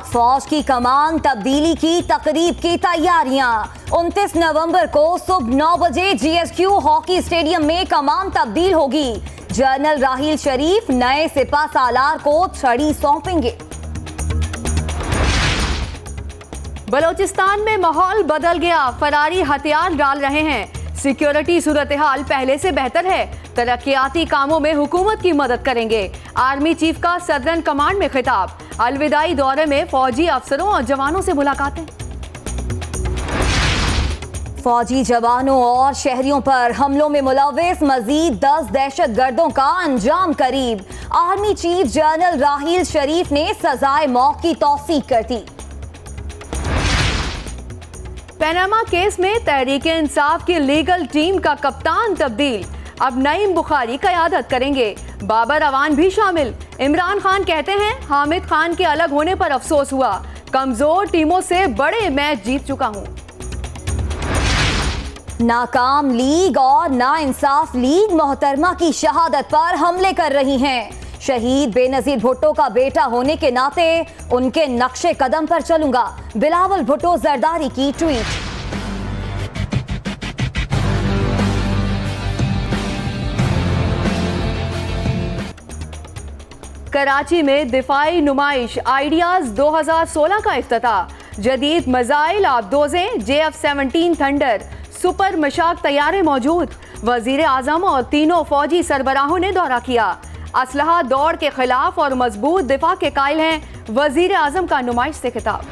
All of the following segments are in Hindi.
पाक फौज की कमान तब्दीली की तकरीब की तैयारियां। 29 नवंबर को सुबह 9 बजे GSQ हॉकी स्टेडियम में कमान तब्दील होगी। जनरल राहील शरीफ नए सिपा सालार को छड़ी सौंपेंगे। बलोचिस्तान में माहौल बदल गया, फरारी हथियार डाल रहे हैं। सिक्योरिटी सूरत हाल पहले से बेहतर है। तरक्याती कामों में हुकूमत की मदद करेंगे। आर्मी चीफ का सदर्न कमांड में खिताब। अलविदाई दौरे में फौजी अफसरों और जवानों से मुलाकातें। फौजी जवानों और शहरियों पर हमलों में मुलव्विस मजीद 10 दहशतगर्दों का अंजाम करीब। आर्मी चीफ जनरल राहील शरीफ ने सजाए मौत की तौसीक कर दी। पनामा केस में तहरीक इंसाफ की लीगल टीम का कप्तान तब्दील। अब नईम बुखारी क़यादत करेंगे। बाबर अवान भी शामिल। इमरान खान कहते हैं हामिद खान के अलग होने पर अफसोस हुआ। कमजोर टीमों से बड़े मैच जीत चुका हूं। नाकाम लीग और नाइंसाफ लीग मोहतरमा की शहादत पर हमले कर रही हैं। शहीद बेनजीर भुट्टो का बेटा होने के नाते उनके नक्शे कदम पर चलूंगा। बिलावल भुट्टो जरदारी की ट्वीट। कराची में दिफाई नुमाइश आइडियाज 2016 का इफ्तिताह। जदीद मजाइल आबदोजें JF-17 थंडर सुपर मशाक तैयारे मौजूद। वजीर आजम और तीनों फौजी सरबराहों ने दौरा किया। असलहा दौड़ के खिलाफ और मजबूत दिफा के कायल हैं। वजीर आजम का नुमाइश से खिताब।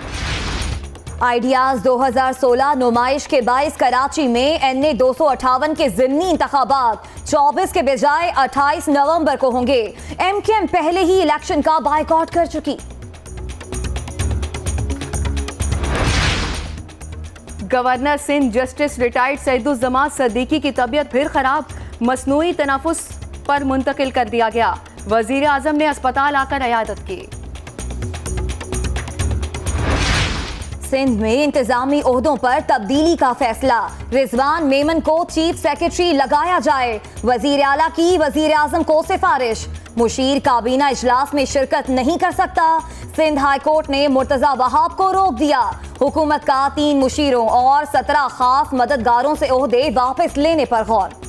आइडियाज 2016 नुमाइश के बाइस कराची में NA 258 के ज़िमनी इंतखाबात 24 के बजाय 28 नवंबर को होंगे। MKM पहले ही इलेक्शन का बायकॉट कर चुकी। Governor Sindh justice retired Saeeduzzaman Siddiqui की तबीयत फिर खराब। मसनूई तनफुस पर मुंतकिल कर दिया गया। वजीर आजम ने अस्पताल आकर इयादत की। सिंध में इंतजामी ओहदों पर तब्दीली का फैसला। रिजवान मेमन को चीफ सेक्रेटरी लगाया जाए। वजीर आला की वजीर आजम को सिफारिश। मुशीर काबीना इजलास में शिरकत नहीं कर सकता। सिंध हाई कोर्ट ने मुर्तजा वहाब को रोक दिया। हुकूमत का 3 मुशीरों और 17 खास मददगारों से ओहदे वापस लेने पर गौर।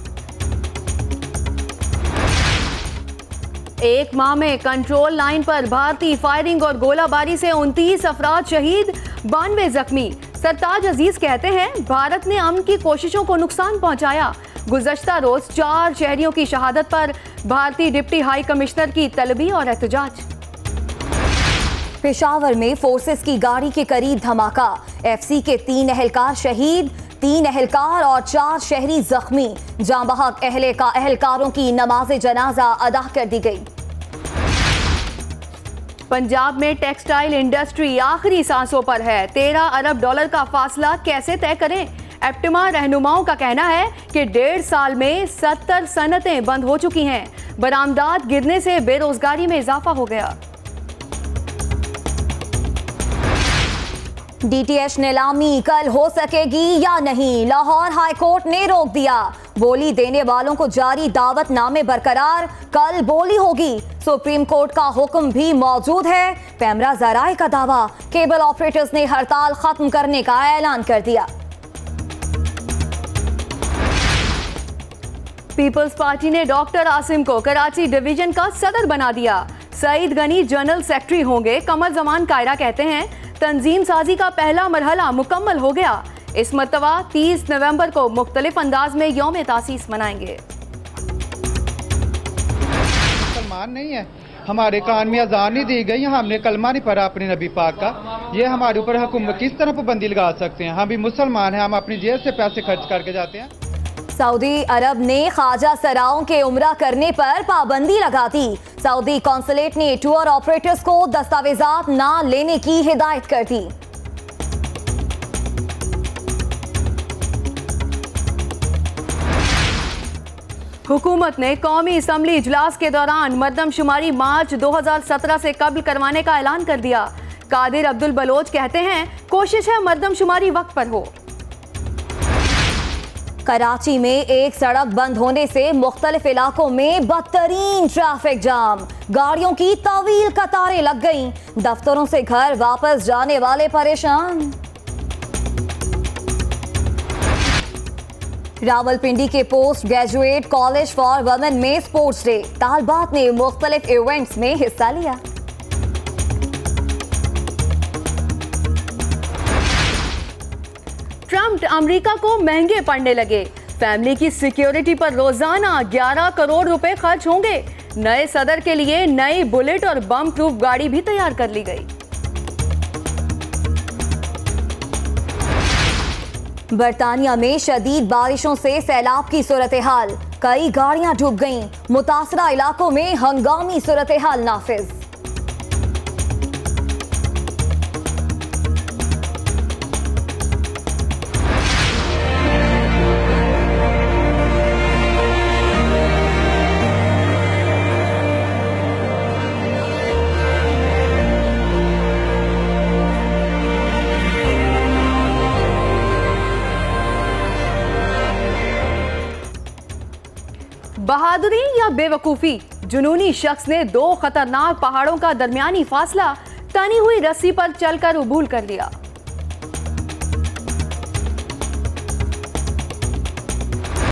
एक माह में कंट्रोल लाइन पर भारतीय फायरिंग और गोलाबारी से 29 अफराद शहीद, 92 जख्मी। सरताज अजीज कहते हैं भारत ने अमन की कोशिशों को नुकसान पहुंचाया। गुज़श्ता रोज 4 शहरियों की शहादत पर भारतीय डिप्टी हाई कमिश्नर की तलबी और एहतजाज। पेशावर में फोर्सेस की गाड़ी के करीब धमाका। FC के 3 एहलकार शहीद, 3 एहलकार और 4 शहरी जख्मी। जांबहक एहलकारों की नमाज जनाजा अदा कर दी गई। पंजाब में टेक्सटाइल इंडस्ट्री आखिरी सांसों पर है। 13 अरब डॉलर का फासला कैसे तय करें? एप्टिमा रहनुमाओं का कहना है कि 1.5 साल में 70 सनतें बंद हो चुकी हैं। बरामदात गिरने से बेरोजगारी में इजाफा हो गया। DTH नीलामी कल हो सकेगी या नहीं? लाहौर हाई कोर्ट ने रोक दिया। बोली देने वालों को जारी दावतनामे बरकरार। कल बोली होगी। सुप्रीम कोर्ट का हुक्म भी मौजूद है। पैमरा जराए का दावा। केबल ऑपरेटर्स ने हड़ताल खत्म करने का ऐलान कर दिया। पीपल्स पार्टी ने डॉक्टर आसिम को कराची डिवीजन का सदर बना दिया। सईद गनी जनरल सेक्रेटरी होंगे। कमर जमान कायरा कहते हैं तंजीम साजी का पहला मरहला मुकम्मल हो गया। इस मरतबा 30 नवंबर को मुख्तलिफ अंदाज में यौम तासीस मनाएंगे। मुसलमान नहीं है, हमारे कान में अजान नहीं दी गई, हमने कलमा नहीं पढ़ा अपने नबी पाक का। ये हमारे ऊपर हुकूमत किस तरह पाबंदी लगा सकते हैं? हम भी मुसलमान हैं, हम अपनी जेब से पैसे खर्च करके जाते हैं। सऊदी अरब ने ख्वाजा सराओं के उम्रा करने पर पाबंदी लगा दी। सऊदी कौंसलेट ने टूर ऑपरेटर्स को दस्तावेजात ना लेने की हिदायत कर दी। हुकूमत ने कौमी असम्बली इजलास के दौरान मरदमशुमारी मार्च 2017 से कबल करवाने का ऐलान कर दिया। कादिर अब्दुल बलोच कहते हैं कोशिश है मरदमशुमारी वक्त पर हो। कराची में एक सड़क बंद होने से मुख्तलिफ इलाकों में बदतरीन ट्रैफिक जाम, गाड़ियों की तवील कतारें लग गईं, दफ्तरों से घर वापस जाने वाले परेशान। रावलपिंडी के post graduate college for women में स्पोर्ट्स डे, तालबात ने मुख्तलिफ इवेंट्स में हिस्सा लिया। ट्रंप अमेरिका को महंगे पड़ने लगे, फैमिली की सिक्योरिटी पर रोजाना 11 करोड़ रुपए खर्च होंगे। नए सदर के लिए नई बुलेट और बम प्रूफ गाड़ी भी तैयार कर ली गई। बरतानिया में शदीद बारिशों से सैलाब की सूरत हाल, कई गाड़ियां डूब गईं, मुतासरा इलाकों में हंगामी सूरत हाल नाफिज। बहादुरी या बेवकूफी, जुनूनी शख्स ने 2 खतरनाक पहाड़ों का दरमियानी फासला तनी हुई रस्सी पर चलकर उबूल कर लिया।